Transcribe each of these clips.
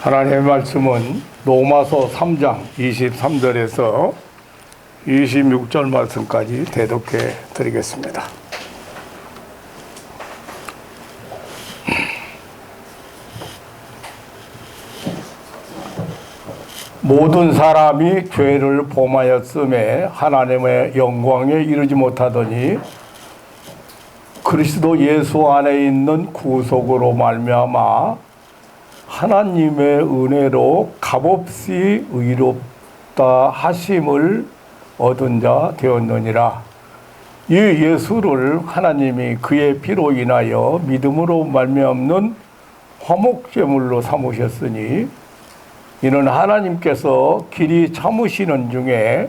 하나님의 말씀은 로마서 3장 23절에서 26절 말씀까지 대독해 드리겠습니다. 모든 사람이 죄를 범하였음에 하나님의 영광에 이르지 못하더니 그리스도 예수 안에 있는 구속으로 말미암아 하나님의 은혜로 값없이 의롭다 하심을 얻은 자 되었느니라. 이 예수를 하나님이 그의 피로 인하여 믿음으로 말미암는 화목제물로 삼으셨으니 이는 하나님께서 길이 참으시는 중에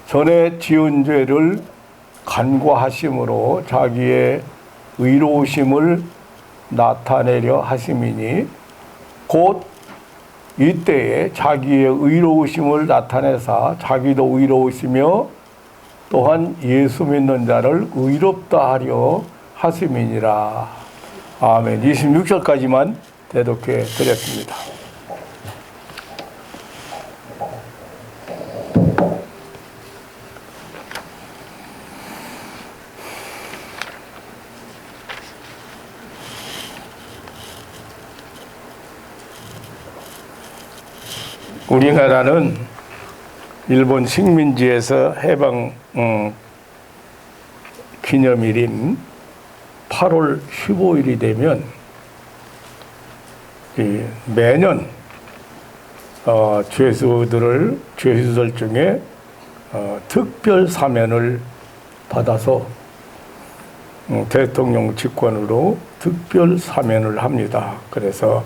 전에 지은 죄를 간과하심으로 자기의 의로우심을 나타내려 하심이니 곧 이때에 자기의 의로우심을 나타내사 자기도 의로우시며 또한 예수 믿는 자를 의롭다 하려 하심이니라. 아멘. 26절까지만 대독해 드렸습니다. 우리나라는 일본 식민지에서 해방 기념일인 8월 15일이 되면 매년 죄수들 중에 특별 사면을 받아서 대통령 직권으로 특별 사면을 합니다. 그래서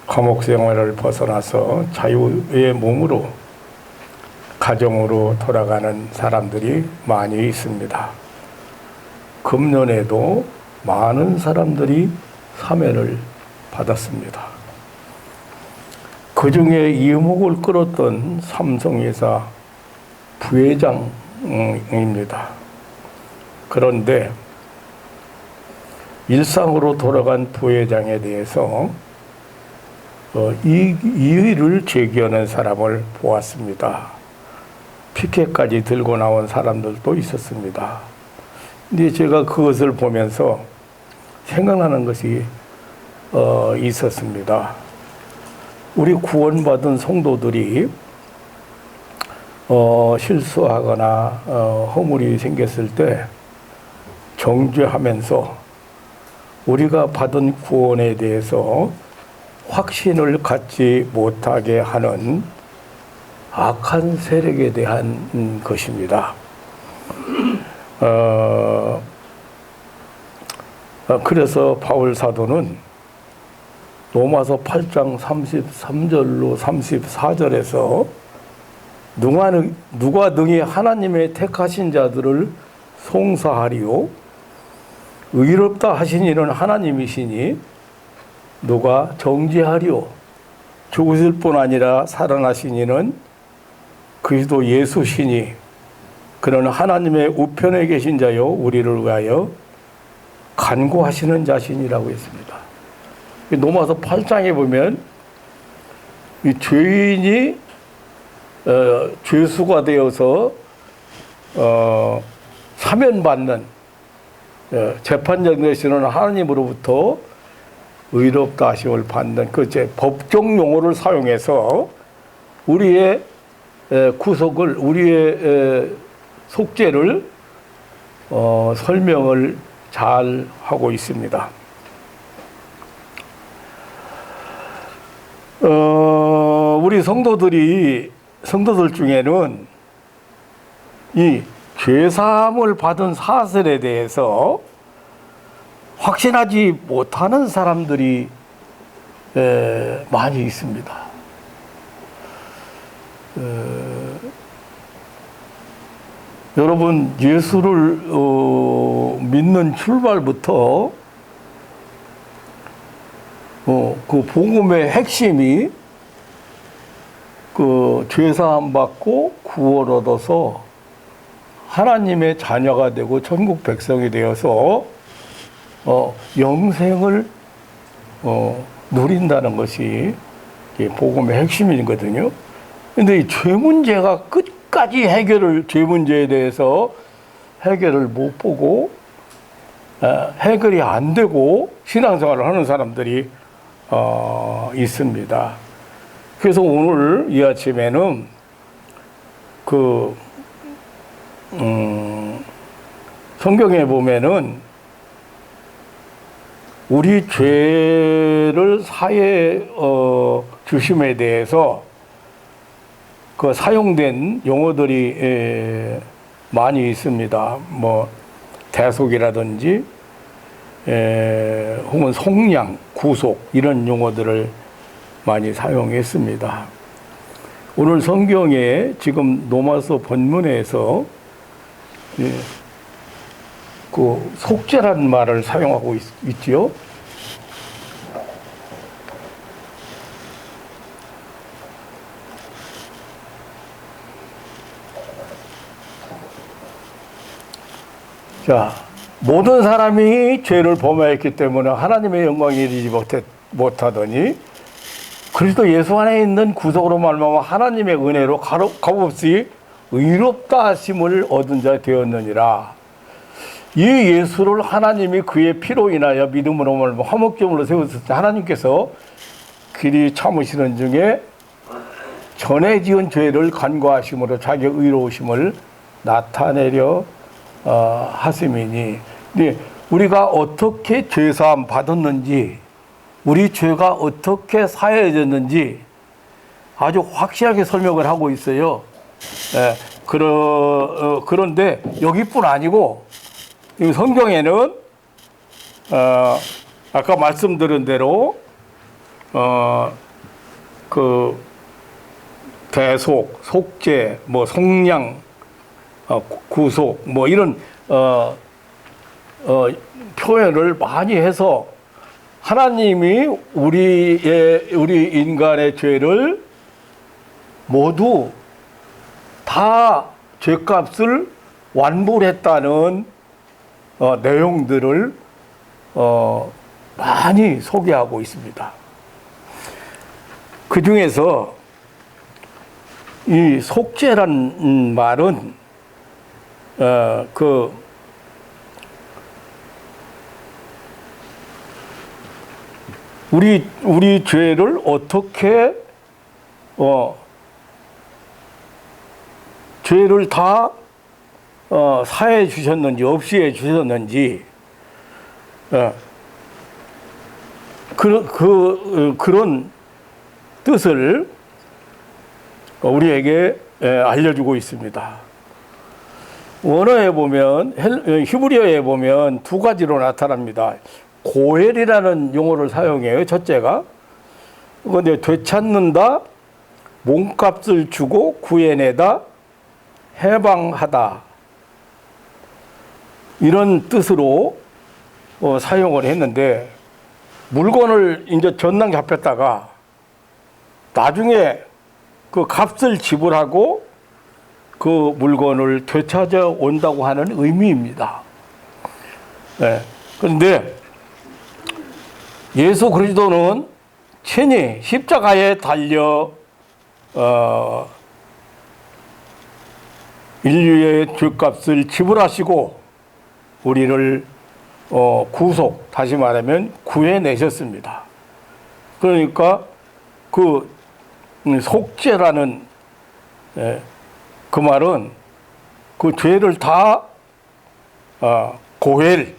감옥 생활을 벗어나서 자유의 몸으로 가정으로 돌아가는 사람들이 많이 있습니다. 금년에도 많은 사람들이 사면을 받았습니다. 그 중에 이목을 끌었던 삼성회사 부회장입니다. 그런데 일상으로 돌아간 부회장에 대해서 이의를 제기하는 사람을 보았습니다. 피켓까지 들고 나온 사람들도 있었습니다. 근데 제가 그것을 보면서 생각나는 것이 있었습니다. 우리 구원받은 성도들이 실수하거나 허물이 생겼을 때 정죄하면서 우리가 받은 구원에 대해서 확신을 갖지 못하게 하는 악한 세력에 대한 것입니다. 그래서 바울 사도는 로마서 8장 33절로 34절에서 누가 능히 하나님의 택하신 자들을 송사하리요 의롭다 하신 이는 하나님이시니 누가 정죄하리요 죽으실 뿐 아니라 살아나신 이는 그리스도 예수시니 그는 하나님의 우편에 계신 자요 우리를 위하여 간구하시는 자신이라고 했습니다. 로마서 8장에 보면 이 죄인이 죄수가 되어서 사면받는 재판장 되시는 하나님으로부터 의롭다 하심을 받는 그 법적 용어를 사용해서 우리의 구속을 우리의 속죄를 설명을 잘 하고 있습니다. 우리 성도들 중에는 이 죄사함을 받은 사슬에 대해서 확신하지 못하는 사람들이 많이 있습니다. 여러분 예수를 믿는 출발부터 그 복음의 핵심이 그 죄사함 받고 구원 얻어서 하나님의 자녀가 되고 천국 백성이 되어서 영생을 누린다는 것이 복음의 핵심이거든요. 근데 이 죄 문제가 끝까지 죄 문제에 대해서 해결을 못 보고 해결이 안 되고 신앙생활을 하는 사람들이 있습니다. 그래서 오늘 이 아침에는 성경에 보면은 우리 죄를 사해 주심에 대해서 그 사용된 용어들이 많이 있습니다. 뭐 대속이라든지 혹은 속량, 구속 이런 용어들을 많이 사용했습니다. 오늘 성경에 지금 로마서 본문에서 그 속죄라는 말을 사용하고 있지요. 자, 모든 사람이 죄를 범하였기 때문에 하나님의 영광에 이르지 못하더니 그리스도 예수 안에 있는 구속으로 말미암아 하나님의 은혜로 값없이 의롭다 하심을 얻은 자 되었느니라. 이 예수를 하나님이 그의 피로 인하여 믿음으로 말미암아 화목제물로 세우셨을 때 하나님께서 길이 참으시는 중에 전에 지은 죄를 간과하심으로 자기의 의로우심을 나타내려 하심이니. 네, 우리가 어떻게 죄사함 받았는지, 우리 죄가 어떻게 사해졌는지 아주 확실하게 설명을 하고 있어요. 그런데 여기뿐 아니고 이 성경에는 아까 말씀드린 대로 그 대속, 속죄, 뭐 속량, 구속, 뭐 이런 표현을 많이 해서 하나님이 우리 인간의 죄를 모두 다 죄값을 완불했다는 내용들을 많이 소개하고 있습니다. 그 중에서 이 속죄란 말은 우리 죄를 어떻게 죄를 다 사해 주셨는지 없이해 주셨는지 그런 뜻을 우리에게 알려주고 있습니다. 원어에 보면 히브리어에 보면 두 가지로 나타납니다. 고헬이라는 용어를 사용해요. 첫째가 그런데 되찾는다, 몸값을 주고 구해내다, 해방하다 이런 뜻으로 사용을 했는데 물건을 이제 전당 잡혔다가 나중에 그 값을 지불하고 그 물건을 되찾아 온다고 하는 의미입니다. 네. 그런데 예수 그리스도는 친히 십자가에 달려 인류의 죄값을 지불하시고 우리를 구속, 다시 말하면 구해내셨습니다. 그러니까 그 속죄라는 그 말은 그 죄를 다 고헬,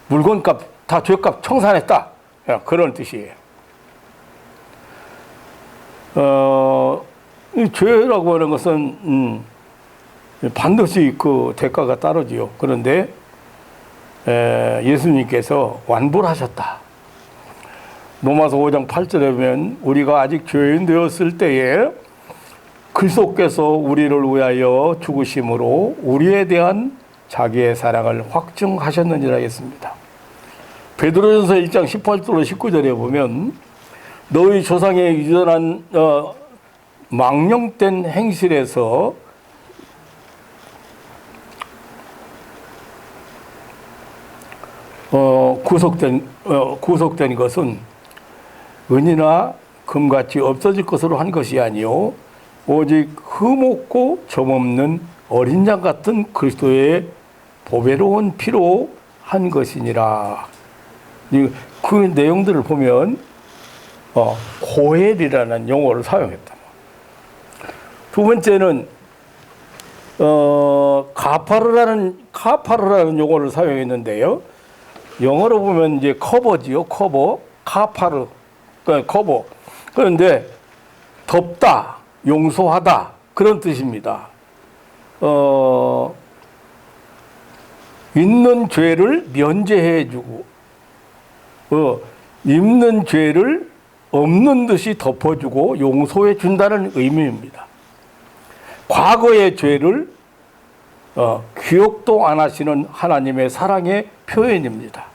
물건값 다 죄값 청산했다, 그런 뜻이에요. 이 죄라고 하는 것은 반드시 그 대가가 따르지요. 그런데 예수님께서 완불하셨다. 로마서 5장 8절에 보면 우리가 아직 죄인 되었을 때에 그리스도께서 우리를 위하여 죽으심으로 우리에 대한 자기의 사랑을 확증하셨느니라 했습니다. 베드로전서 1장 18절로 19절에 보면 너희 조상의 유전한 망령된 행실에서 구속된 것은 은이나 금같이 없어질 것으로 한 것이 아니요 오직 흠없고 점없는 어린 양 같은 그리스도의 보배로운 피로 한 것이니라. 그 내용들을 보면 고엘이라는 용어를 사용했다. 두 번째는 카파르라는 용어를 사용했는데요. 영어로 보면 이제 커버지요. 카파르. 그러니까 커버. 그런데 덮다, 용서하다 그런 뜻입니다. 있는 죄를 면제해주고 있는 죄를 없는 듯이 덮어주고 용서해 준다는 의미입니다. 과거의 죄를 기억도 안 하시는 하나님의 사랑의 표현입니다.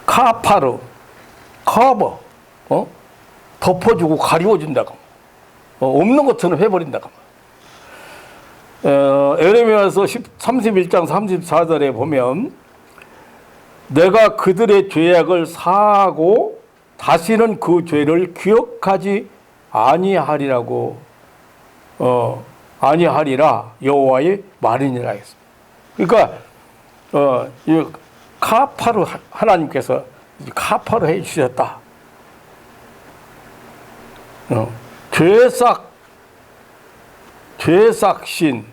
카파르, 커버, 덮어주고 가리워준다고, 없는 것처럼 해버린다고. 에레미야서 31장 34절에 보면 내가 그들의 죄악을 사하고 다시는 그 죄를 기억하지 아니하리라고 아니하리라 여호와의 말이니라 했습니다. 그러니까 이 카파르 하나님께서 카파르 해 주셨다. 죄싹신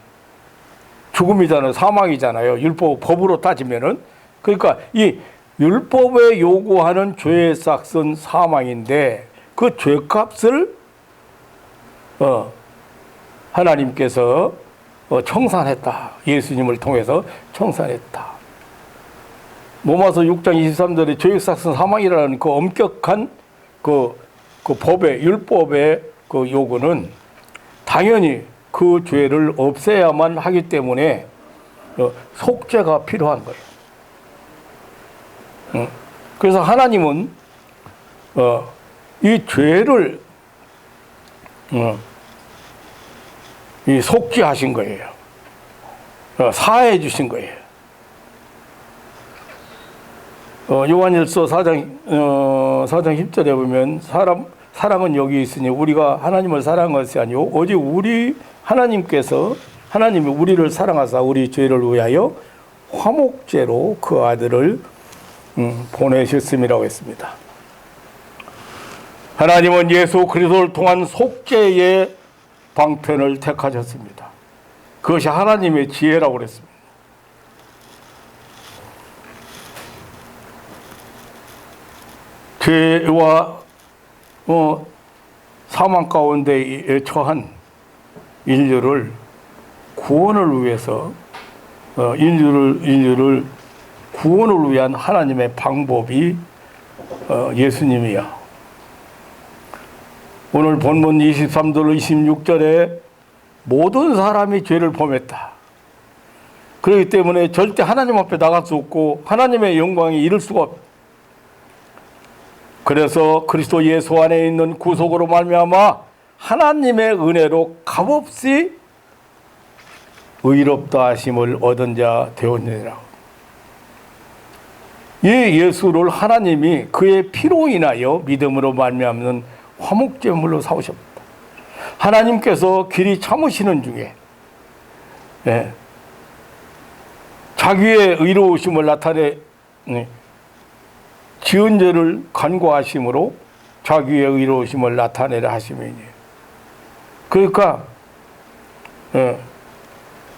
죽음이잖아요. 사망이잖아요. 율법 법으로 따지면은. 그러니까 이 율법에 요구하는 죄의 싹은 사망인데 그 죄값을 하나님께서 청산했다. 예수님을 통해서 청산했다. 로마서 6장 23절에 죄의 싹은 사망이라는 그 엄격한 그 법의 율법의 그 요구는 당연히 그 죄를 없애야만 하기 때문에 속죄가 필요한 거예요. 그래서 하나님은 이 죄를 이 속죄하신 거예요. 사해 주신 거예요. 요한일서 4장 10절에 보면 사랑은 여기 있으니 우리가 하나님을 사랑한 것이 아니요 오직 하나님이 우리를 사랑하사 우리 죄를 위하여 화목제로 그 아들을 보내셨음이라고 했습니다. 하나님은 예수 그리스도를 통한 속죄의 방편을 택하셨습니다. 그것이 하나님의 지혜라고 그랬습니다. 죄와 사망 가운데 처한 인류를 구원을 위해서 인류를 구원을 위한 하나님의 방법이 예수님이야. 오늘 본문 23절 26절에 모든 사람이 죄를 범했다. 그렇기 때문에 절대 하나님 앞에 나갈 수 없고 하나님의 영광이 이룰 수가 없다. 그래서 그리스도 예수 안에 있는 구속으로 말미암아 하나님의 은혜로 값없이 의롭다 하심을 얻은 자 되었느니라. 이 예수를 하나님이 그의 피로 인하여 믿음으로 말미암는 화목제물로 사오셨다. 하나님께서 길이 참으시는 중에 자기의 의로우심을 나타내 지은 죄를 간구하심으로 자기의 의로우심을 나타내려 하심이니. 그러니까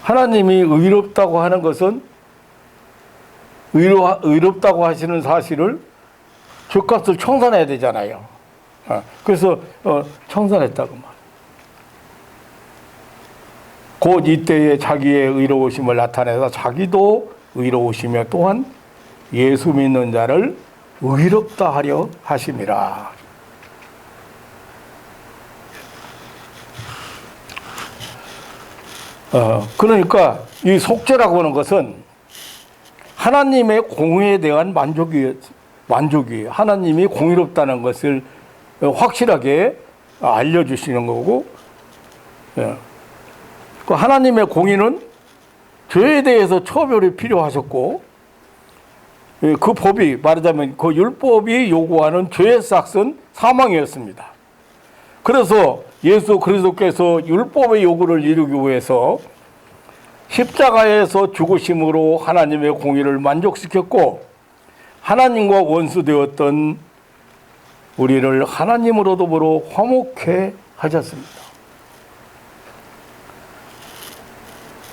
하나님이 의롭다고 하는 것은 의롭다고 하시는 사실을 죄값을 청산해야 되잖아요. 그래서 청산했다고 말. 곧 이때에 자기의 의로우심을 나타내서 자기도 의로우시며 또한 예수 믿는 자를 의롭다 하려 하심이라. 그러니까 이 속죄라고 하는 것은 하나님의 공의에 대한 만족이 하나님이 공의롭다는 것을 확실하게 알려주시는 거고, 그 하나님의 공의는 죄에 대해서 처벌이 필요하셨고, 그 법이 말하자면 그 율법이 요구하는 죄의 삭은 사망이었습니다. 그래서 예수 그리스도께서 율법의 요구를 이루기 위해서 십자가에서 죽으심으로 하나님의 공의를 만족시켰고, 하나님과 원수되었던 우리를 하나님으로 더불어 화목해 하셨습니다.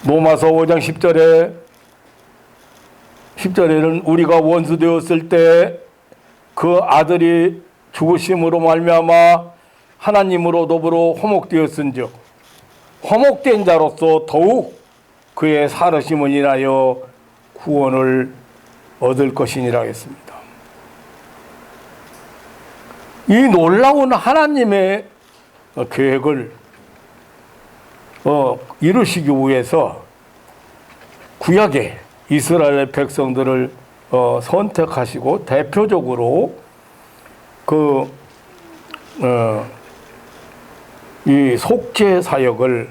로마서 5장 10절에는 우리가 원수되었을 때 그 아들이 죽으심으로 말미암아 하나님으로 더불어 화목되었은즉 화목된 자로서 더욱 그의 살으심을 인하여 구원을 얻을 것이니라 했습니다. 이 놀라운 하나님의 계획을 이루시기 위해서 구약의 이스라엘 백성들을 선택하시고 대표적으로 이 속죄 사역을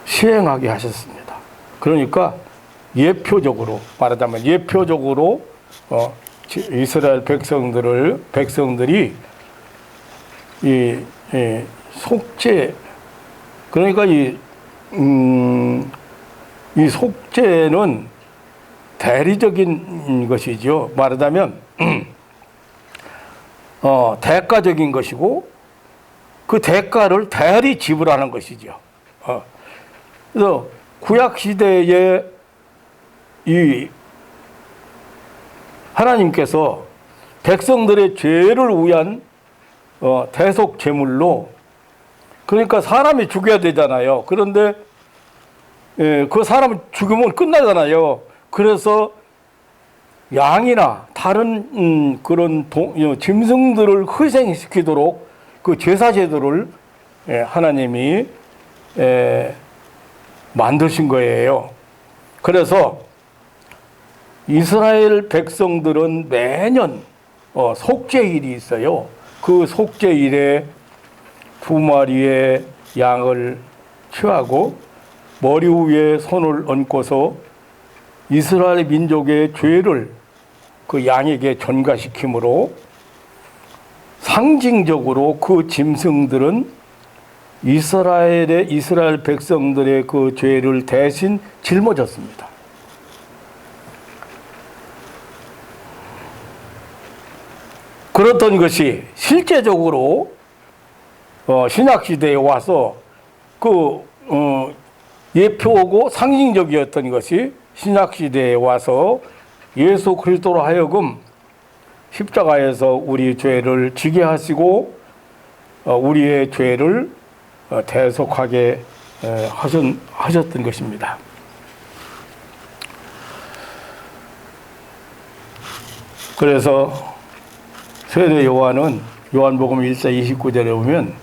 시행하게 하셨습니다. 그러니까 예표적으로 말하자면 이스라엘 백성들이 이 속죄, 그러니까 이 속죄는 대리적인 것이죠. 말하자면 대가적인 것이고 그 대가를 대리 지불하는 것이죠. 그래서 구약 시대에 이 하나님께서 백성들의 죄를 위한 대속 제물로, 그러니까 사람이 죽여야 되잖아요. 그런데 그 사람을 죽이면 끝나잖아요. 그래서 양이나 다른 그런 짐승들을 희생시키도록 그 제사 제도를 하나님이 만드신 거예요. 그래서 이스라엘 백성들은 매년 속죄일이 있어요. 그 속죄일에 2마리의 양을 취하고 머리 위에 손을 얹고서 이스라엘 민족의 죄를 그 양에게 전가시키므로 상징적으로 그 짐승들은 이스라엘 백성들의 그 죄를 대신 짊어졌습니다. 그렇던 것이 실제적으로 신약 시대에 와서 예표고 상징적이었던 것이 신약 시대에 와서 예수 그리스도로 하여금 십자가에서 우리 죄를 지게 하시고 우리의 죄를 대속하게 하셨던 것입니다. 그래서 세례 요한은 요한복음 1장 29절에 보면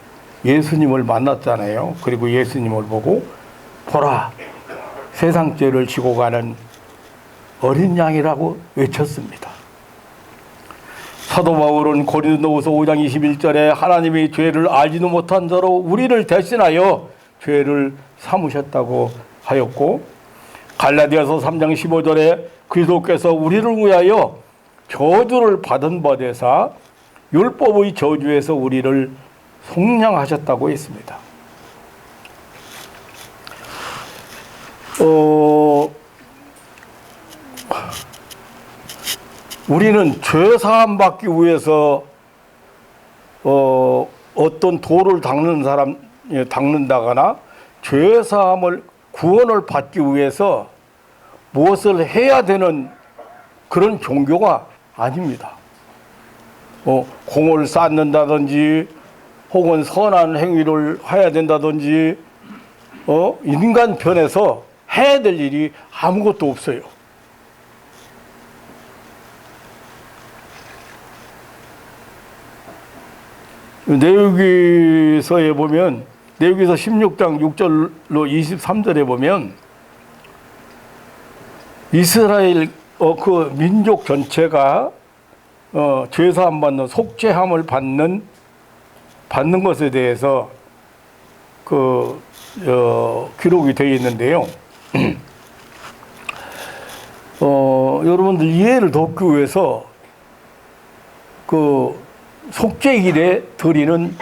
예수님을 만났잖아요. 그리고 예수님을 보고 보라, 세상 죄를 지고 가는 어린 양이라고 외쳤습니다. 사도 바울은 고린도후서 5장 21절에 하나님이 죄를 알지도 못한 자로 우리를 대신하여 죄를 삼으셨다고 하였고, 갈라디아서 3장 15절에 그리스도께서 우리를 위하여 저주를 받은 바 되사 율법의 저주에서 우리를 속량하셨다고 했습니다. 우리는 죄 사함 받기 위해서 어떤 도를 닦는다거나 죄 사함을 구원을 받기 위해서 무엇을 해야 되는 그런 종교가 아닙니다. 공을 쌓는다든지 혹은 선한 행위를 해야 된다든지 인간 편에서 해야 될 일이 아무것도 없어요. 내유기서에 보면, 내유기서 16장 6절로 23절에 보면 이스라엘 그 민족 전체가 죄사함 받는 속죄함을 받는 것에 대해서 그 기록이 되어 있는데요. 여러분들 이해를 돕기 위해서 그 속죄일에 드리는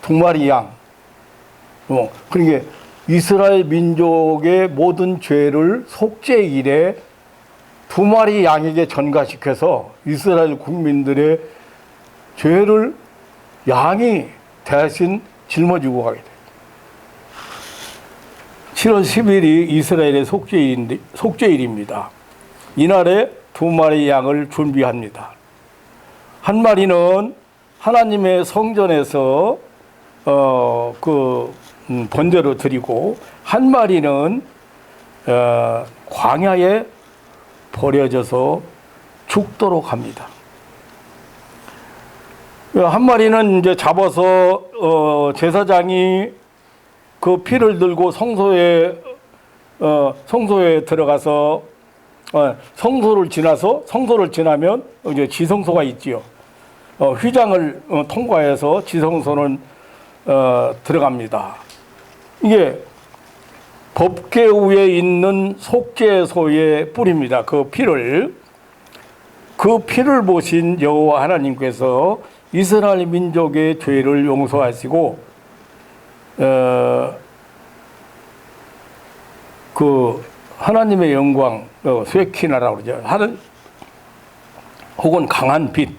두 마리 양, 그러니까 이스라엘 민족의 모든 죄를 속죄일에 두 마리 양에게 전가시켜서 이스라엘 국민들의 죄를 양이 대신 짊어지고 가게 돼요. 7월 10일이 이스라엘의 속죄일입니다. 이날에 두 마리 양을 준비합니다. 한 마리는 하나님의 성전에서 번제로 드리고, 한 마리는 광야에 버려져서 죽도록 합니다. 한 마리는 이제 잡아서 제사장이 그 피를 들고 성소에 들어가서 성소를 지나면 이제 지성소가 있지요. 휘장을 통과해서 지성소는 들어갑니다. 이게 법궤 위에 있는 속죄소에 뿌립니다. 그 피를 보신 여호와 하나님께서 이스라엘 민족의 죄를 용서하시고 그 하나님의 영광, 쇠키나라고 그러죠. 혹은 강한 빛,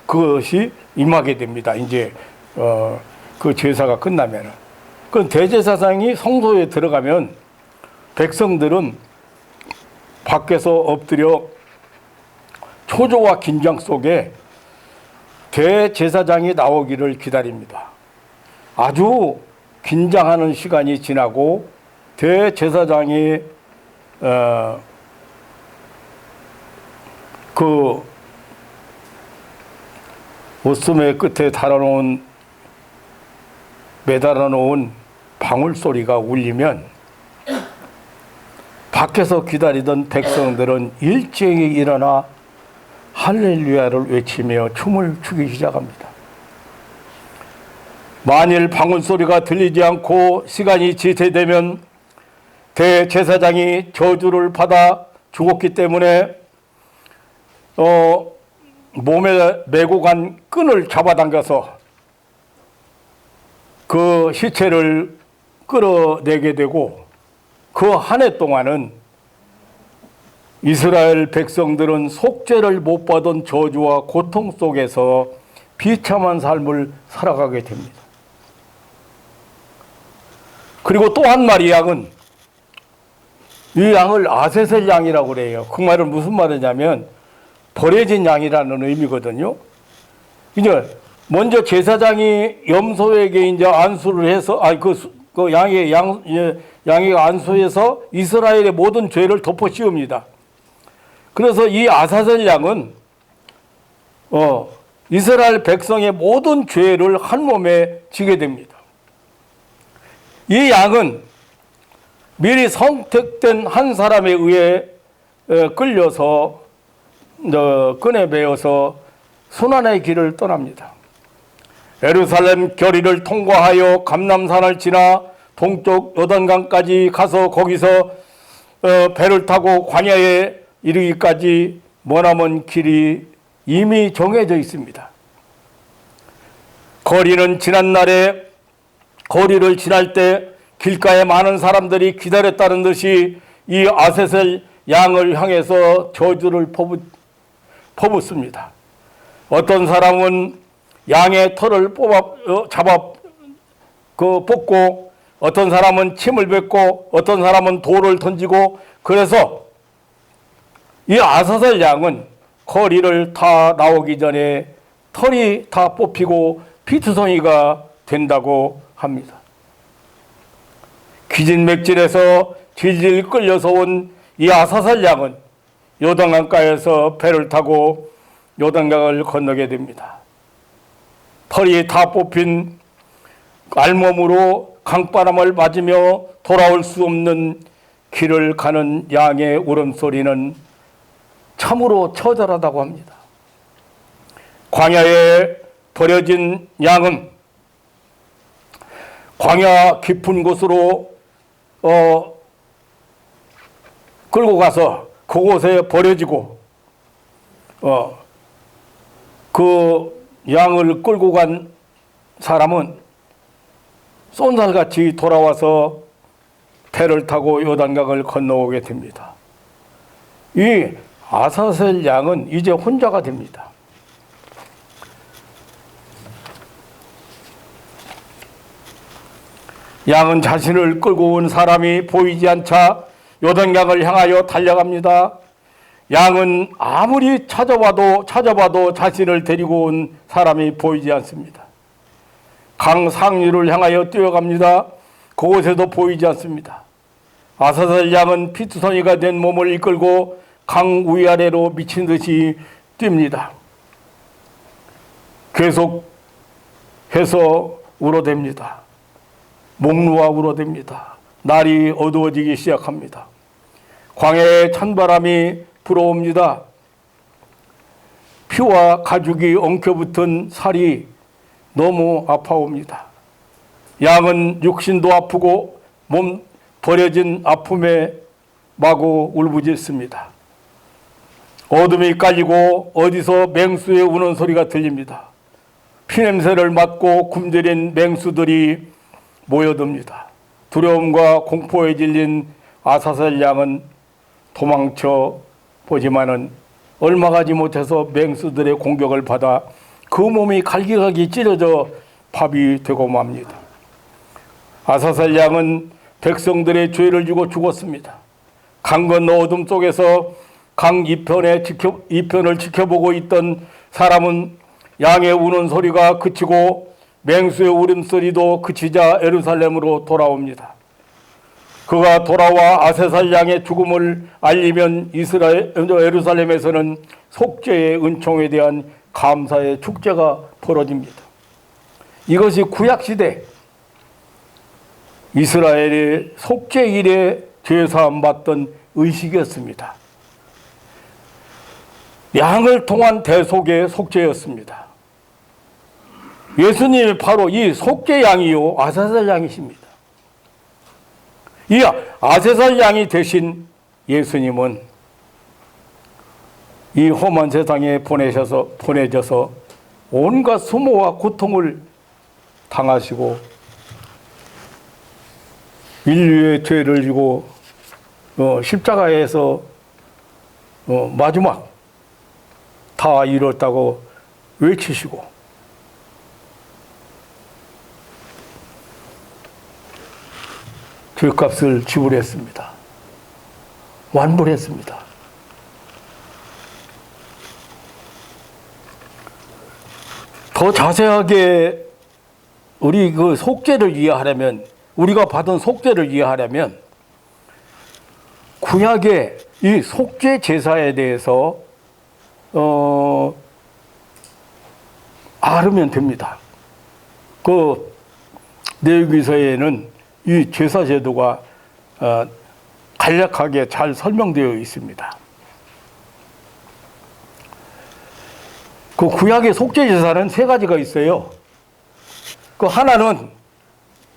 그것이 임하게 됩니다. 이제 그 제사가 끝나면은. 그 대제사장이 성소에 들어가면 백성들은 밖에서 엎드려 초조와 긴장 속에 대제사장이 나오기를 기다립니다. 아주 긴장하는 시간이 지나고 대제사장이 그 옷소매 끝에 매달아 놓은 방울 소리가 울리면 밖에서 기다리던 백성들은 일제히 일어나 할렐루야를 외치며 춤을 추기 시작합니다. 만일 방울 소리가 들리지 않고 시간이 지체되면 대제사장이 저주를 받아 죽었기 때문에 몸에 메고 간 끈을 잡아당겨서 그 시체를 끌어내게 되고, 그 한 해 동안은 이스라엘 백성들은 속죄를 못 받은 저주와 고통 속에서 비참한 삶을 살아가게 됩니다. 그리고 또 한 마리 양은, 이 양을 아세셀 양이라고 그래요. 그 말은 무슨 말이냐면 버려진 양이라는 의미거든요. 이제 먼저 제사장이 염소에게 이제 안수를 해서, 양이 안수해서 이스라엘의 모든 죄를 덮어 씌웁니다. 그래서 이 아사셀 양은 이스라엘 백성의 모든 죄를 한 몸에 지게 됩니다. 이 양은 미리 선택된 한 사람에 의해 끌려서 끈에 매어서 순환의 길을 떠납니다. 예루살렘 거리를 통과하여 감람산을 지나 동쪽 요단강까지 가서 거기서 배를 타고 광야에 이르기까지 머나먼 길이 이미 정해져 있습니다. 거리를 지날 때 길가에 많은 사람들이 기다렸다는 듯이 이 아세셀 양을 향해서 저주를 퍼붓습니다. 어떤 사람은 양의 털을 뽑고, 어떤 사람은 침을 뱉고, 어떤 사람은 돌을 던지고, 그래서 이 아사셀 양은 거리를 다 나오기 전에 털이 다 뽑히고 피투성이가 된다고 합니다. 기진맥진해서 질질 끌려서 온 이 아사셀 양은 요단강가에서 배를 타고 요단강을 건너게 됩니다. 털이 다 뽑힌 알몸으로 강바람을 맞으며 돌아올 수 없는 길을 가는 양의 울음소리는 참으로 처절하다고 합니다. 광야에 버려진 양은 광야 깊은 곳으로 끌고 가서 그곳에 버려지고 그 양을 끌고 간 사람은 쏜살같이 돌아와서 배를 타고 요단강을 건너오게 됩니다. 이 아사셀 양은 이제 혼자가 됩니다. 양은 자신을 끌고 온 사람이 보이지 않자 요단강을 향하여 달려갑니다. 양은 아무리 찾아봐도 자신을 데리고 온 사람이 보이지 않습니다. 강 상류를 향하여 뛰어갑니다. 그곳에도 보이지 않습니다. 아사셀 양은 피투성이가 된 몸을 이끌고 강 위아래로 미친 듯이 뜁니다. 계속해서 울어댑니다. 목 놓아 울어댑니다. 날이 어두워지기 시작합니다. 광야에 찬바람이 불어옵니다. 피와 가죽이 엉켜붙은 살이 너무 아파옵니다. 양은 육신도 아프고 몸 버려진 아픔에 마구 울부짖습니다. 어둠이 깔리고 어디서 맹수의 우는 소리가 들립니다. 피냄새를 맡고 굶주린 맹수들이 모여듭니다. 두려움과 공포에 질린 아사셀 양은 도망쳐 보지만은 얼마 가지 못해서 맹수들의 공격을 받아 그 몸이 갈기갈기 찢어져 밥이 되고 맙니다. 아사셀 양은 백성들의 죄를 지고 죽었습니다. 강 건너 어둠 속에서 강 이편을 지켜보고 있던 사람은 양의 우는 소리가 그치고 맹수의 울음소리도 그치자 예루살렘으로 돌아옵니다. 그가 돌아와 아사셀 양의 죽음을 알리면 예루살렘에서는 속죄의 은총에 대한 감사의 축제가 벌어집니다. 이것이 구약시대 이스라엘의 속죄일에 죄사함 받던 의식이었습니다. 양을 통한 대속의 속죄였습니다. 예수님이 바로 이 속죄양이요 아사셀 양이십니다. 이 아사셀 양이 되신 예수님은 이 험한 세상에 보내져서 온갖 수모와 고통을 당하시고 인류의 죄를 지고 십자가에서 마지막 다 이뤘다고 외치시고 죄값을 지불했습니다. 완불했습니다. 더 자세하게 우리 그 속죄를 이해하려면, 우리가 받은 속죄를 이해하려면 구약의 이 속죄 제사에 대해서 알으면 됩니다. 그 레위기서에는 이 제사 제도가 간략하게 잘 설명되어 있습니다. 그 구약의 속죄 제사는 세 가지가 있어요. 그 하나는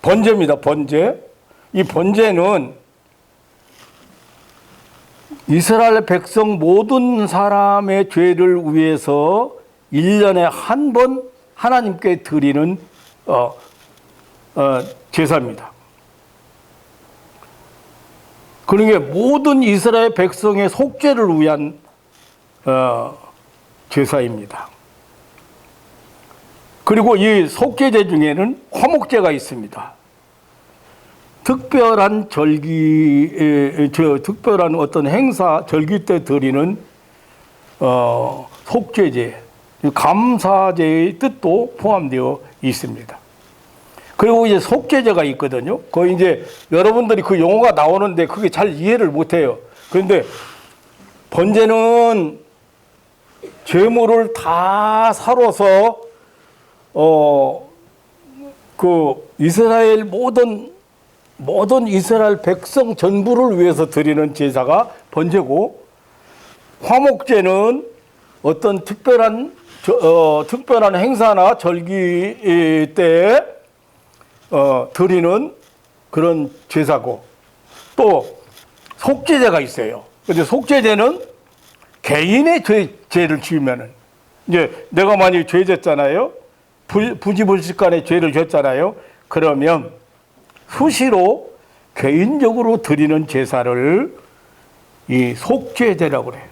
번제입니다. 번제. 이 번제는 이스라엘 백성 모든 사람의 죄를 위해서 1년에 한 번 하나님께 드리는 제사입니다. 그러니까 모든 이스라엘 백성의 속죄를 위한 제사입니다. 그리고 이 속죄제 중에는 화목제가 있습니다. 특별한 특별한 어떤 행사, 절기 때 드리는 속죄제, 감사제의 뜻도 포함되어 있습니다. 그리고 이제 속죄제가 있거든요. 그 이제 여러분들이 그 용어가 나오는데 그게 잘 이해를 못해요. 그런데 번제는 죄물을 다 사로서 그 이스라엘 모든 이스라엘 백성 전부를 위해서 드리는 제사가 번제고, 화목제는 어떤 특별한 행사나 절기 때 드리는 그런 제사고, 또 속죄제가 있어요. 근데 속죄제는 개인의 죄를 지으면은, 이제 내가 만약에 죄 졌잖아요. 부지불식간에 죄를 졌잖아요. 그러면 수시로 개인적으로 드리는 제사를 이 속죄제라고 그래요.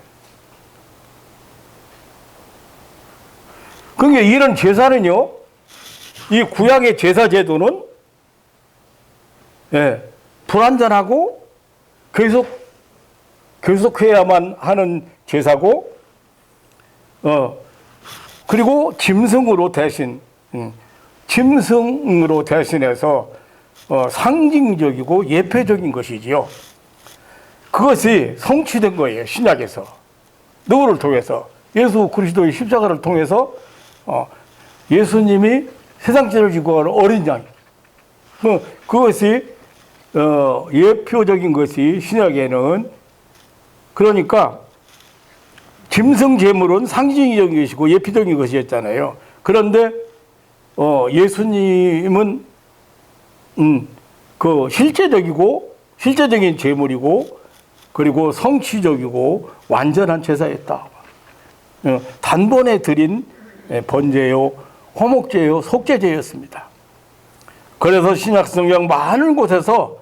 그러니까 이런 제사는요, 이 구약의 제사 제도는 불완전하고 계속해야만 하는 제사고, 그리고 짐승으로 대신해서 상징적이고 예표적인 것이지요. 그것이 성취된 거예요. 신약에서. 누구를 통해서? 예수 그리스도의 십자가를 통해서 예수님이 세상 죄를 지고 가는 어린 양. 그것이 예표적인 것이 신약에는, 그러니까 짐승 제물은 상징적인 것이고 예표적인 것이었잖아요. 그런데 예수님은 그 실제적인 제물이고, 그리고 성취적이고 완전한 제사였다. 단번에 드린 번제요, 화목제요, 속죄제였습니다. 그래서 신약 성경 많은 곳에서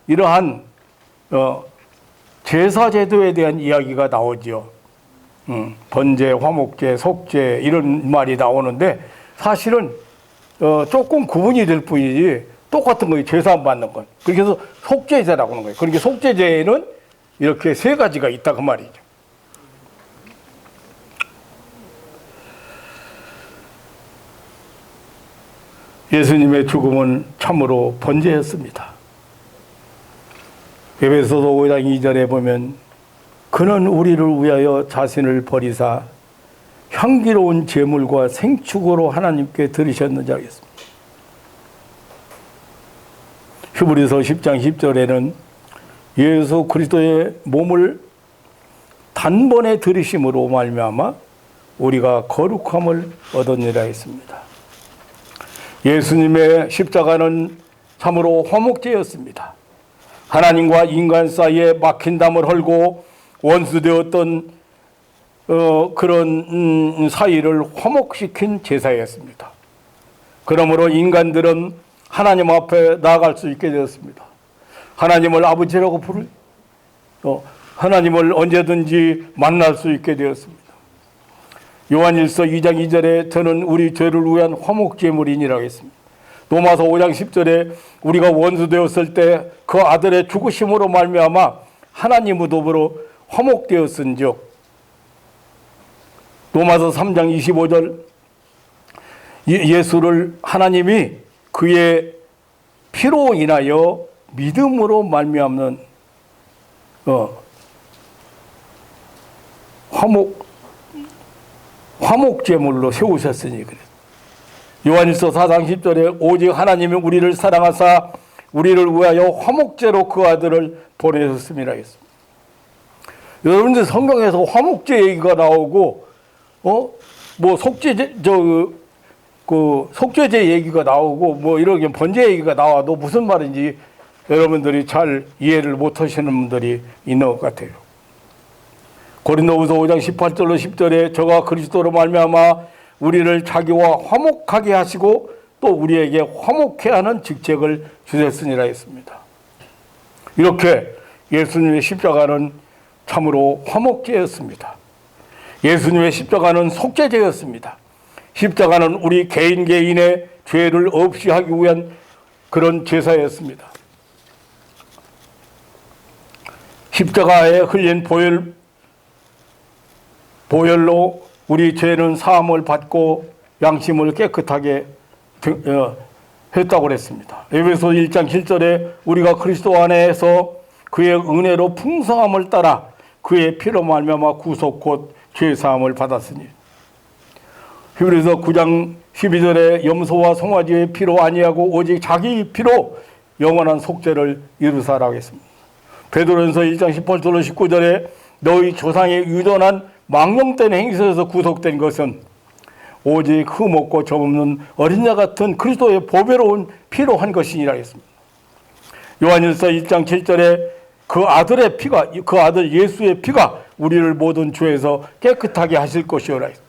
이러한 제사 제도에 대한 이야기가 나오지요. 번제, 화목제, 속죄 이런 말이 나오는데, 사실은 조금 구분이 될 뿐이지 똑같은 거예요. 제사 안 받는 건. 그렇게 해서 속죄제라고 하는 거예요. 그러니까 속죄제에는 이렇게 세 가지가 있다 그 말이죠. 예수님의 죽음은 참으로 번제였습니다. 에베소서 5장 2절에 보면, 그는 우리를 위하여 자신을 버리사 향기로운 제물과 생축으로 하나님께 드리셨느니라 하겠습니다. 히브리서 10장 10절에는 예수 그리스도의 몸을 단번에 들이심으로 말미암아 우리가 거룩함을 얻었느니라 했습니다. 예수님의 십자가는 참으로 화목제였습니다. 하나님과 인간 사이에 막힌 담을 헐고 원수되었던 그런 사이를 화목시킨 제사였습니다. 그러므로 인간들은 하나님 앞에 나아갈 수 있게 되었습니다. 하나님을 아버지라고 하나님을 언제든지 만날 수 있게 되었습니다. 요한일서 2장 2절에 저는 우리 죄를 위한 화목제물이니라고 했습니다. 로마서 5장 10절에 우리가 원수되었을 때 그 아들의 죽으심으로 말미암아 하나님과 더불어 화목되었은즉, 로마서 3장 25절 예수를 하나님이 그의 피로 인하여 믿음으로 말미암는 화목제물로 세우셨으니 그래. 요한일서 4장 10절에 오직 하나님이 우리를 사랑하사 우리를 위하여 화목제로 그 아들을 보내셨음이라 했습니다. 여러분들 성경에서 화목제 얘기가 나오고 뭐 속죄제 얘기가 나오고 뭐 이렇게 번제 얘기가 나와도 무슨 말인지 여러분들이 잘 이해를 못 하시는 분들이 있는 것 같아요. 고린도후서 5장 18절로 10절에 저가 그리스도로 말미암아 우리를 자기와 화목하게 하시고 또 우리에게 화목해 하는 직책을 주셨으니라 했습니다. 이렇게 예수님의 십자가는 참으로 화목제였습니다. 예수님의 십자가는 속죄제였습니다. 십자가는 우리 개인의 죄를 없이 하기 위한 그런 제사였습니다. 십자가에 흘린 보혈로 우리 죄는 사함을 받고 양심을 깨끗하게 했다고 그랬습니다. 에베소 1장 7절에 우리가 그리스도 안에서 그의 은혜로 풍성함을 따라 그의 피로 말미암아 구속 곧 죄 사함을 받았으니, 히브리서 9장 12절에 염소와 송아지의 피로 아니하고 오직 자기 피로 영원한 속죄를 이루사라고 했습니다. 베드로전서 1장 18절로 19절에 너희 조상의 유전한 망령된 행실에서 구속된 것은 오직 흠없고 점없는 어린 양 같은 그리스도의 보배로운 피로 한 것이니라 했습니다. 요한일서 1장 7절에 그 아들의 피가, 그 아들 예수의 피가 우리를 모든 죄에서 깨끗하게 하실 것이오라 했습니다.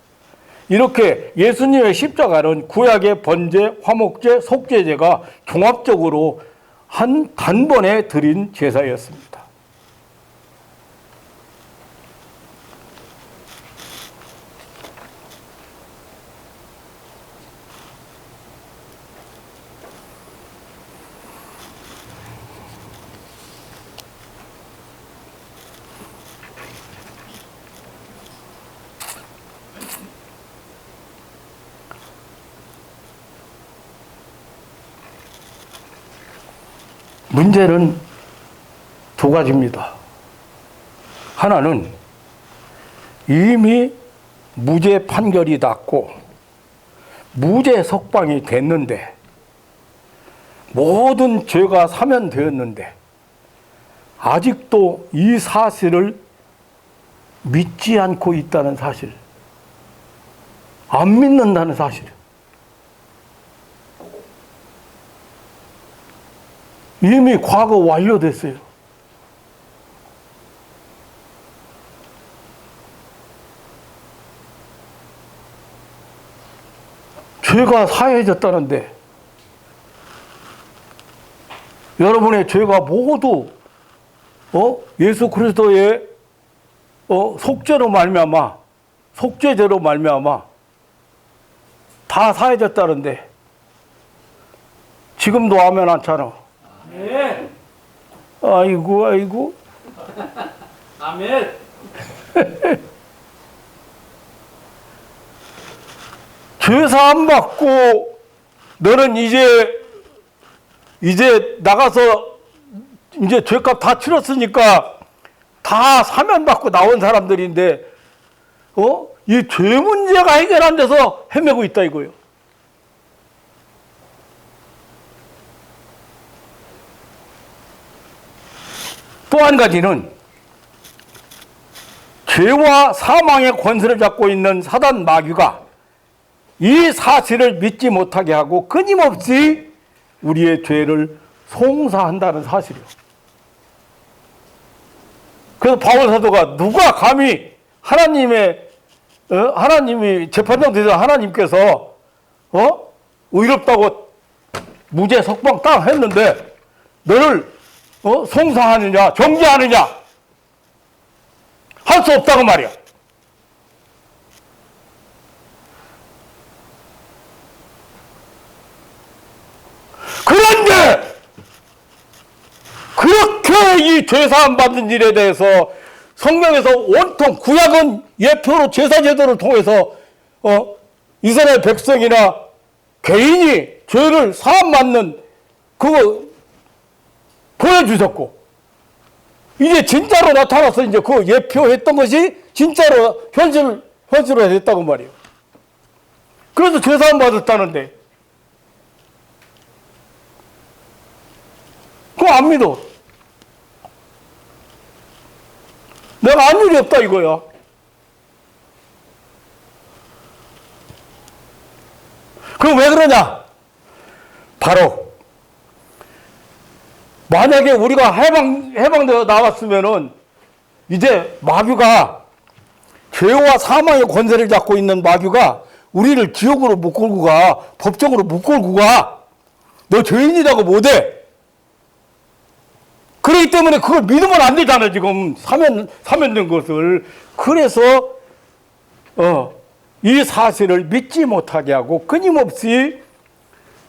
이렇게 예수님의 십자가는 구약의 번제, 화목제, 속죄제가 종합적으로 한 단번에 드린 제사였습니다. 문제는 두 가지입니다. 하나는 이미 무죄 판결이 났고 무죄 석방이 됐는데 모든 죄가 사면되었는데 아직도 이 사실을 믿지 않고 있다는 사실, 안 믿는다는 사실. 이미 과거 완료됐어요. 죄가 사해졌다는데 여러분의 죄가 모두 예수 그리스도의 속죄로 말미암아, 속죄제로 말미암아 다 사해졌다는데 지금도 아멘 않잖아. 아멘. 아이고. 아멘. 죄사 안 받고 너는 이제 나가서 이제 죄값 다 치렀으니까 다 사면 받고 나온 사람들인데 이 죄 문제가 해결 안 돼서 헤매고 있다 이거예요. 또 한 가지는 죄와 사망의 권세를 잡고 있는 사단 마귀가 이 사실을 믿지 못하게 하고 끊임없이 우리의 죄를 송사한다는 사실이요. 그래서 바울 사도가 누가 감히 하나님이 재판장 되던 하나님께서 의롭다고 무죄 석방 딱 했는데 너를 송사하느냐 정죄하느냐 할 수 없다고 말이야. 그런데 그렇게 이 죄사함 받는 일에 대해서 성경에서 온통 구약은 예표로 제사 제도를 통해서 이스라엘 백성이나 개인이 죄를 사함 받는 그거 보여주셨고 이제 진짜로 나타나서 이제 그 예표했던 것이 진짜로 현실로 됐다고 말이에요. 그래서 죄사함 받았다는데 그거 안 믿어. 내가 안 일이 없다 이거야. 그럼 왜 그러냐? 바로 만약에 우리가 해방되어 나왔으면은 이제 마귀가 죄와 사망의 권세를 잡고 있는 마귀가 우리를 지옥으로 못 끌고 가, 법정으로 못 끌고 가. 너 죄인이라고 못해. 그렇기 때문에 그걸 믿으면 안 되잖아 지금 사면된 것을. 그래서 이 사실을 믿지 못하게 하고 끊임없이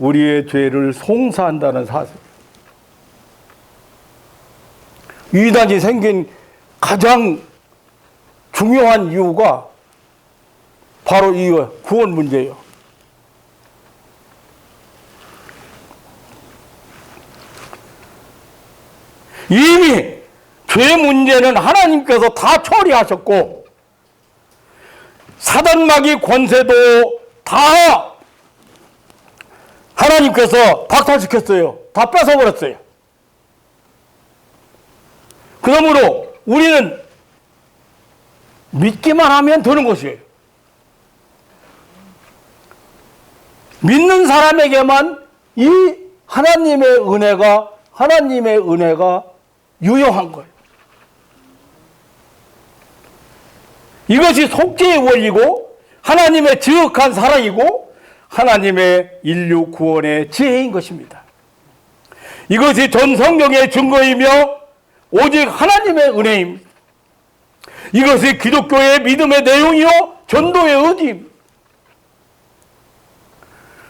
우리의 죄를 송사한다는 사실. 이단이 생긴 가장 중요한 이유가 바로 이 구원 문제예요. 이미 죄 문제는 하나님께서 다 처리하셨고 사단마귀 권세도 다 하나님께서 박탈시켰어요. 다 뺏어버렸어요. 그러므로 우리는 믿기만 하면 되는 것이에요. 믿는 사람에게만 이 하나님의 은혜가 유효한 거예요. 이것이 속죄의 원리고 하나님의 지극한 사랑이고 하나님의 인류 구원의 지혜인 것입니다. 이것이 전 성경의 증거이며 오직 하나님의 은혜입니다. 이것이 기독교의 믿음의 내용이요 전도의 의지입니다.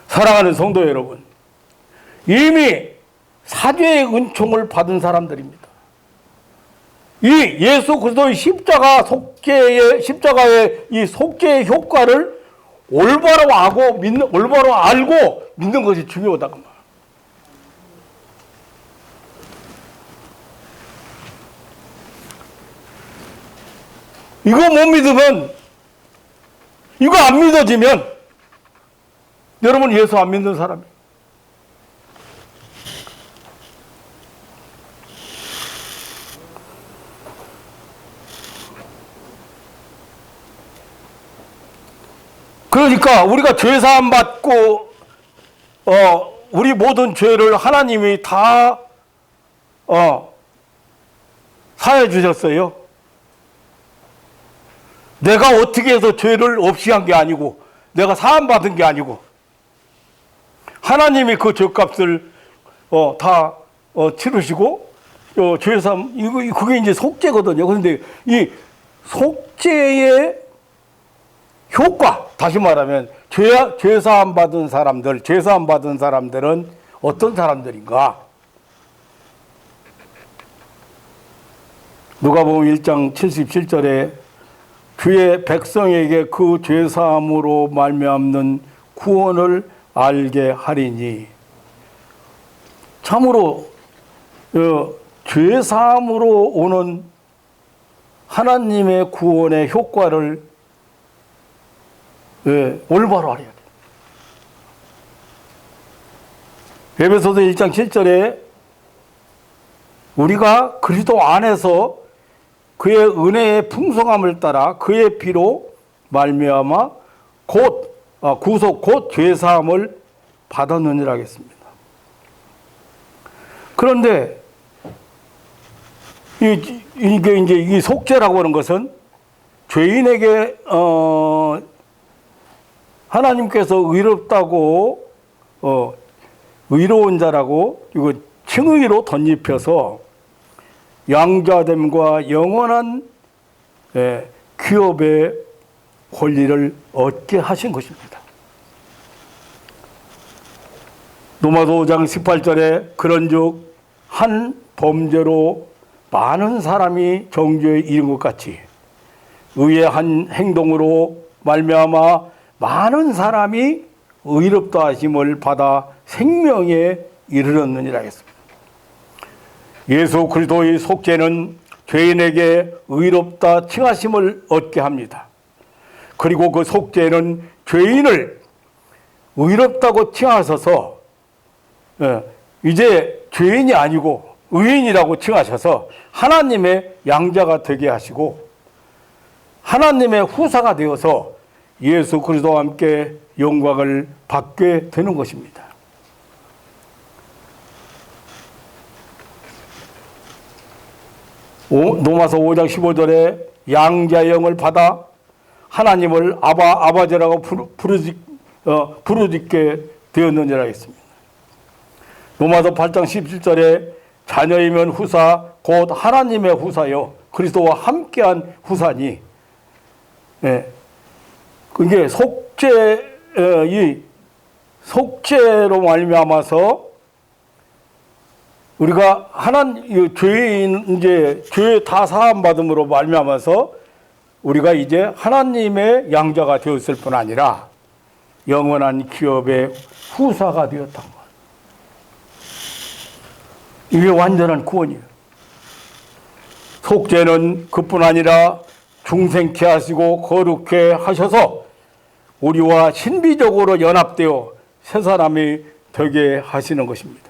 사랑하는 성도 여러분, 이미 사죄의 은총을 받은 사람들입니다. 이 예수 그리스도의 십자가의 이 속죄의 효과를 올바로 알고 믿는 것이 중요하다고 말. 이거 못 믿으면, 이거 안 믿어지면 여러분 예수 안 믿는 사람이에요. 그러니까 우리가 죄사함 받고 우리 모든 죄를 하나님이 다 사해 주셨어요. 내가 어떻게 해서 죄를 없이 한 게 아니고 내가 사함 받은 게 아니고 하나님이 그 죄값을 다 치르시고 죄사함 그게 이제 속죄거든요. 그런데 이 속죄의 효과, 다시 말하면 죄사함 받은 사람들은 어떤 사람들인가? 누가복음 1장 77절에 주의 백성에게 그 죄사함으로 말미암는 구원을 알게 하리니, 참으로 죄사함으로 오는 하나님의 구원의 효과를 올바로 알아야 돼요. 에베소서 1장 7절에 우리가 그리스도 안에서 그의 은혜의 풍성함을 따라 그의 피로 말미암아 구속 곧 죄사함을 받았느니라 하겠습니다. 그런데 이게 이제 이 속죄라고 하는 것은 죄인에게 하나님께서 의롭다고 의로운 자라고 이거 칭의로 덧입혀서 양자됨과 영원한 기업의 권리를 얻게 하신 것입니다. 로마서 5장 18절에 그런즉 한 범죄로 많은 사람이 정죄에 이른 것 같이 의의 한 행동으로 말미암아 많은 사람이 의롭다 하심을 받아 생명에 이르렀느니라 했습니다. 예수 그리스도의 속죄는 죄인에게 의롭다 칭하심을 얻게 합니다. 그리고 그 속죄는 죄인을 의롭다고 칭하셔서 이제 죄인이 아니고 의인이라고 칭하셔서 하나님의 양자가 되게 하시고 하나님의 후사가 되어서 예수 그리스도와 함께 영광을 받게 되는 것입니다. 로마서 5장 15절에 양자의 영을 받아 하나님을 아버지라고 부르짖게 되었느니라 했습니다. 로마서 8장 17절에 자녀이면 후사 곧 하나님의 후사요 그리스도와 함께한 후사니, 이게 속죄로 말미암아서 우리가 죄 다 사함 받음으로 말미암아서 우리가 이제 하나님의 양자가 되었을 뿐 아니라 영원한 기업의 후사가 되었던 것. 이게 완전한 구원이에요. 속죄는 그뿐 아니라 중생케 하시고 거룩케 하셔서 우리와 신비적으로 연합되어 새 사람이 되게 하시는 것입니다.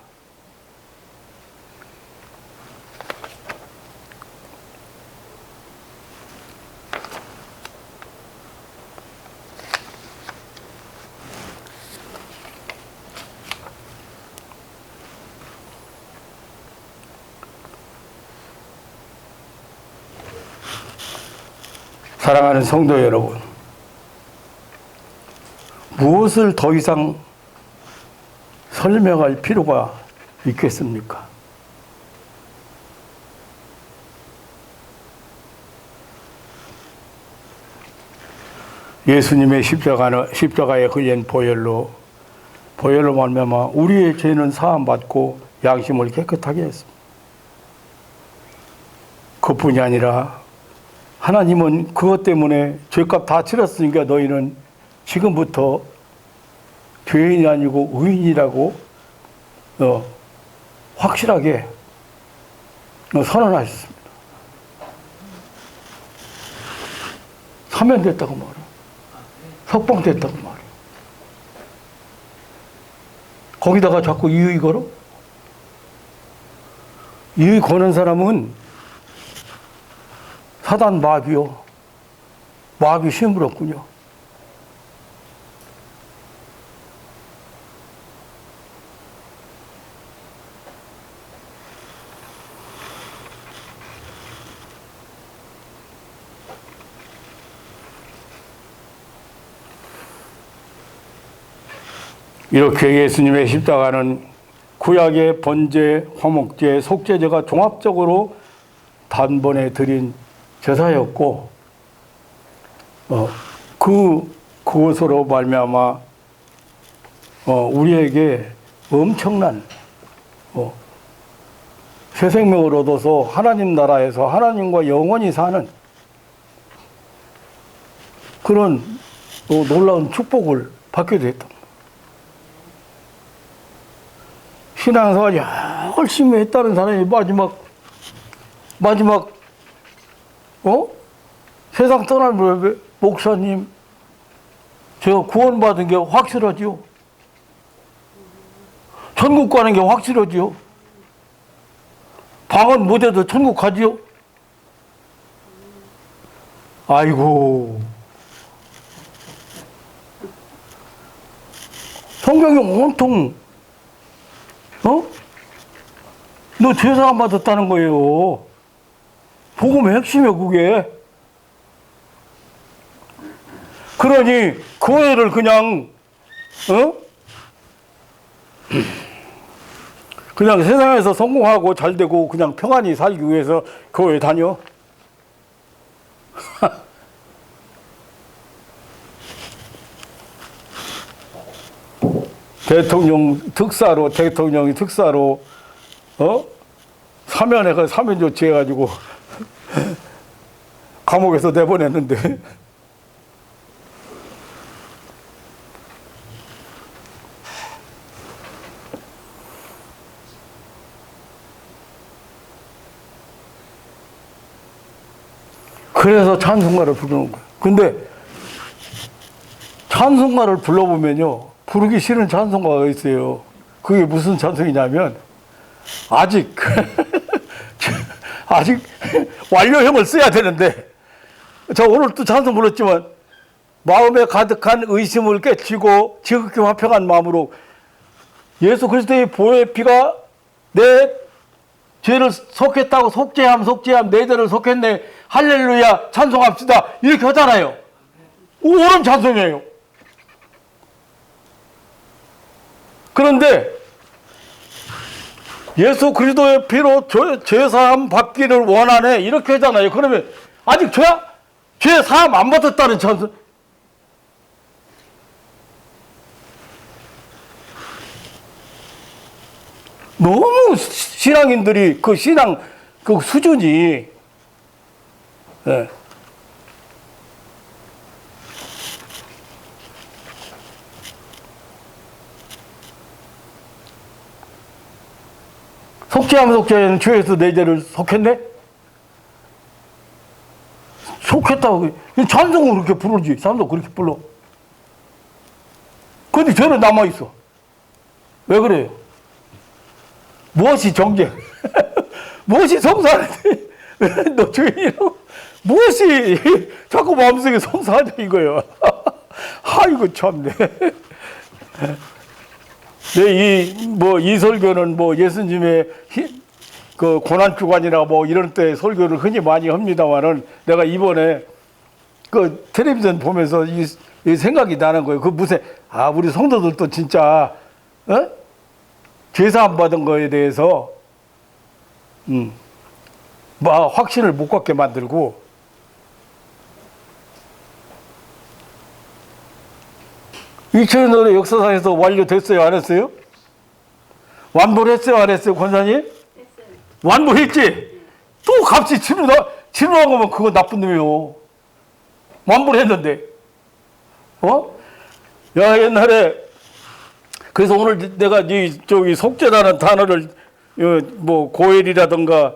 사랑하는 성도 여러분, 무엇을 더 이상 설명할 필요가 있겠습니까? 예수님의 십자가에 흘린 보혈로 말미암아 우리의 죄는 사함받고 양심을 깨끗하게 했습니다. 그뿐이 아니라 하나님은 그것 때문에 죄값 다 치렀으니까 너희는 지금부터 죄인이 아니고 의인이라고 확실하게 선언하셨습니다. 사면됐다고 말해요. 석방됐다고 말해요. 거기다가 자꾸 이의 걸어? 이의 거는 사람은 사단 마귀요. 마귀 심부렸군요. 이렇게 예수님의 십자가는 구약의 번제, 화목제, 속죄제가 종합적으로 단번에 드린 제사였고, 그것으로 말미암아 우리에게 엄청난 새 생명을 얻어서 하나님 나라에서 하나님과 영원히 사는 그런 놀라운 축복을 받게 됐다. 신앙생활 열심히 했다는 사람이 마지막 세상 떠난 목사님 제가 구원받은 게 확실하지요. 천국 가는 게 확실하지요. 방언 못해도 천국 가지요. 아이고, 성경이 온통 너 죄사함 받았다는 거예요. 복음의 핵심이야, 그게. 그러니 교회를 그냥 그냥 세상에서 성공하고 잘되고 그냥 평안히 살기 위해서 교회 다녀? 대통령이 특사로 사면 조치해가지고 감옥에서 내보냈는데 그래서 찬송가를 부르는 거예요. 근데 찬송가를 불러보면요, 부르기 싫은 찬송가가 있어요. 그게 무슨 찬송이냐면 아직 완료형을 써야 되는데, 저 오늘 또 찬송 불렀지만 마음에 가득한 의심을 깨치고 지극히 화평한 마음으로 예수 그리스도의 보혈 피가 내 죄를 속했다고 속죄함 내 죄를 속했네 할렐루야 찬송합시다 이렇게 하잖아요. 옳은 찬송이에요. 그런데 예수 그리스도의 피로 죄사함 받기를 원하네 이렇게 하잖아요. 그러면 아직 죄사함 안 받았다는 찬송. 너무 신앙인들이 그 신앙 그 수준이 속죄는 죄에서 내 죄를 속했네? 속했다고 찬송을 그렇게 부르지. 사람도 그렇게 불러. 근데 죄는 남아있어. 왜 그래요? 무엇이 정죄? 무엇이 성사하는데? 너 죄인이라고? 무엇이 자꾸 마음속에 성사하냐 이거예요. 아이고 참네. 이 설교는 예수님의 그 고난주간이나 이런 때 설교를 흔히 많이 합니다만은 내가 이번에 그 텔레비전 보면서 이 생각이 나는 거예요. 그 무슨 우리 성도들도 진짜 제사 안 받은 거에 대해서 뭐 확신을 못 갖게 만들고 이천년의 역사상에서 완료됐어요, 안 했어요? 완보를 했어요, 안 했어요, 권사님? 했어요. 완보했지? 또 값이 치르는 거면 그거 나쁜 놈이요. 완보를 했는데. 야, 옛날에, 그래서 오늘 내가 저기 속죄라는 단어를, 뭐, 고엘이라든가,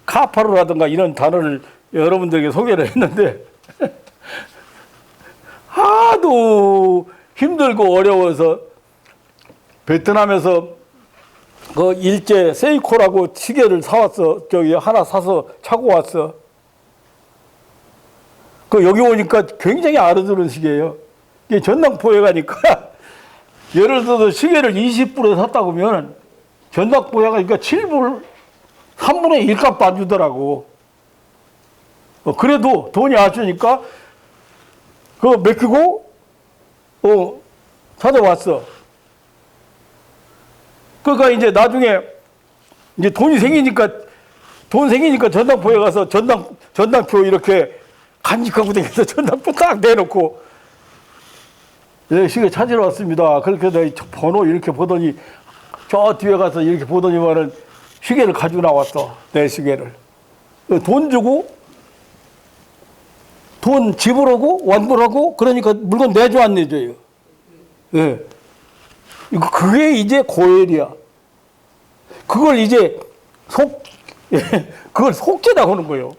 카파루라든가 이런 단어를 여러분들에게 소개를 했는데, 하도 힘들고 어려워서 베트남에서 그 일제 세이코라고 시계를 사왔어. 저기 하나 사서 차고 왔어. 그 여기 오니까 굉장히 알아두는 시계예요. 이게 전당포에 가니까 예를 들어서 시계를 20불에 샀다고 하면 전당포에 가니까 7불 3분의 1값도 안 주더라고. 그래도 돈이 아쉬우니까 그거 맡기고 찾아왔어. 그러니까 이제 나중에 이제 돈 생기니까 전당포에 가서 전당표 이렇게 간직하고 다니면서 전당표 딱 내놓고 시계 찾으러 왔습니다. 그렇게 내가 번호 이렇게 보더니 저 뒤에 가서 이렇게 보더니만은 시계를 가지고 나왔어. 내 시계를. 돈 주고 돈 지불하고 완불하고 그러니까 물건 내줘 안 내줘요. 예. 그게 이제 고엘이야. 그걸 이제 그걸 속죄라고 하는 거예요.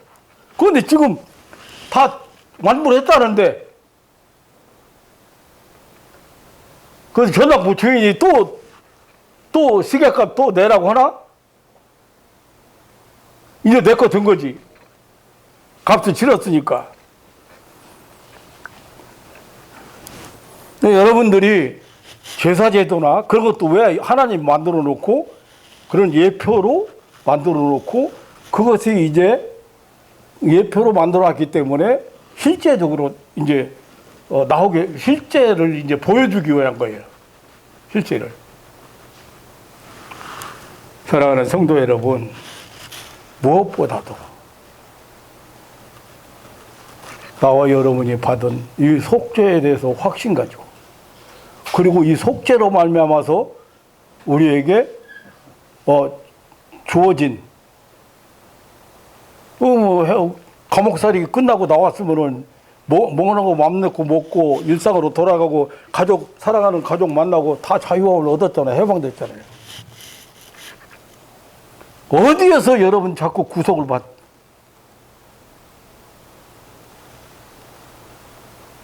그런데 지금 다 완불했다는데 그래서 전학부 주인이 또 시계값 또 내라고 하나? 이제 내 거 든 거지. 값을 치렀으니까. 여러분들이 제사제도나 그런 것도 왜 하나님 만들어 놓고 그런 예표로 만들어 놓고 그것이 이제 예표로 만들어 놨기 때문에 실제적으로 이제 나오게 실제를 이제 보여주기 위한 거예요. 실제를. 사랑하는 성도 여러분, 무엇보다도 나와 여러분이 받은 이 속죄에 대해서 확신 가지고 그리고 이 속죄로 말미암아서 우리에게 주어진 감옥살이 끝나고 나왔으면은 먹는 거 맘 놓고 먹고 일상으로 돌아가고 가족 사랑하는 가족 만나고 다 자유함을 얻었잖아요. 해방됐잖아요. 어디에서 여러분 자꾸 구속을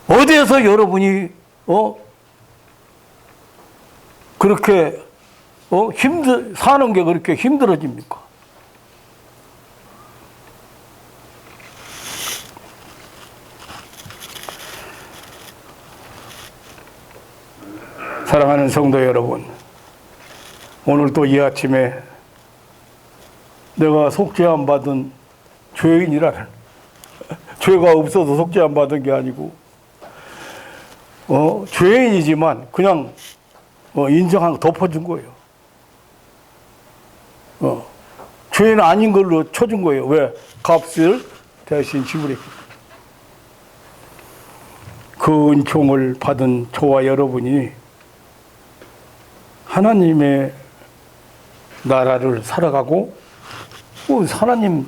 어디에서 여러분이 그렇게 사는 게 그렇게 힘들어집니까? 사랑하는 성도 여러분, 오늘 또 이 아침에 내가 속죄 안 받은 죄인이라는 죄가 없어서 속죄 안 받은 게 아니고 죄인이지만 그냥 인정하고 덮어준 거예요. 죄인 아닌 걸로 쳐준 거예요. 왜? 값을 대신 지불했기 때문에. 그 은총을 받은 저와 여러분이 하나님의 나라를 살아가고 하나님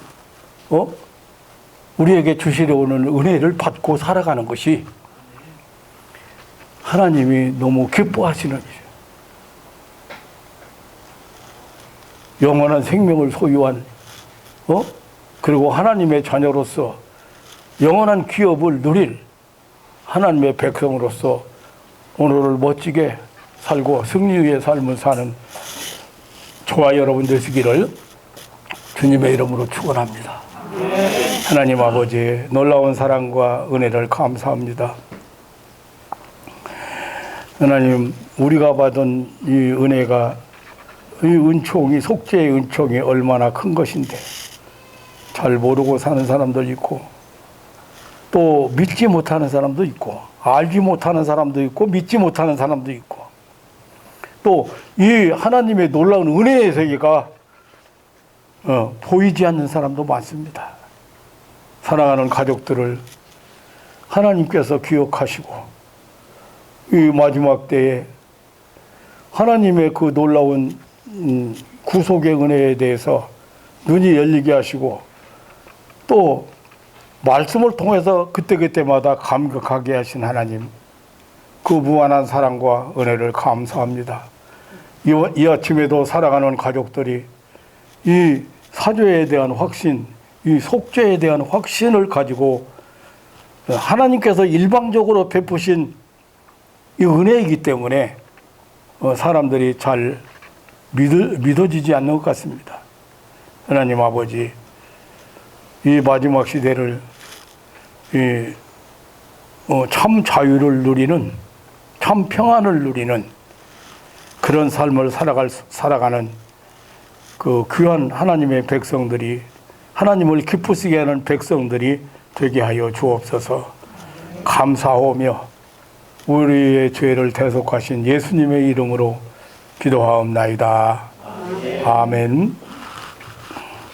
우리에게 주시려 오는 은혜를 받고 살아가는 것이 하나님이 너무 기뻐하시는 일이에요. 영원한 생명을 소유한 그리고 하나님의 자녀로서 영원한 기업을 누릴 하나님의 백성으로서 오늘을 멋지게 살고 승리의 삶을 사는 저와 여러분 되시기를 주님의 이름으로 축원합니다. 하나님 아버지의 놀라운 사랑과 은혜를 감사합니다. 하나님, 우리가 받은 이 은혜가 이 은총이 속죄의 은총이 얼마나 큰 것인데 잘 모르고 사는 사람들 있고 또 믿지 못하는 사람도 있고, 알지 못하는 사람도 있고, 믿지 못하는 사람도 있고, 또 이 하나님의 놀라운 은혜의 세계가 보이지 않는 사람도 많습니다. 사랑하는 가족들을 하나님께서 기억하시고 이 마지막 때에 하나님의 그 놀라운 구속의 은혜에 대해서 눈이 열리게 하시고 또 말씀을 통해서 그때그때마다 감격하게 하신 하나님, 그 무한한 사랑과 은혜를 감사합니다. 이 아침에도 사랑하는 가족들이 이 사죄에 대한 확신, 이 속죄에 대한 확신을 가지고 하나님께서 일방적으로 베푸신 이 은혜이기 때문에 사람들이 잘 믿어지지 않는 것 같습니다. 하나님 아버지, 이 마지막 시대를 참 자유를 누리는, 참 평안을 누리는 그런 삶을 살아가는 그 귀한 하나님의 백성들이, 하나님을 기쁘시게 하는 백성들이 되게 하여 주옵소서. 감사하며 우리의 죄를 대속하신 예수님의 이름으로 기도하옵나이다. 아멘.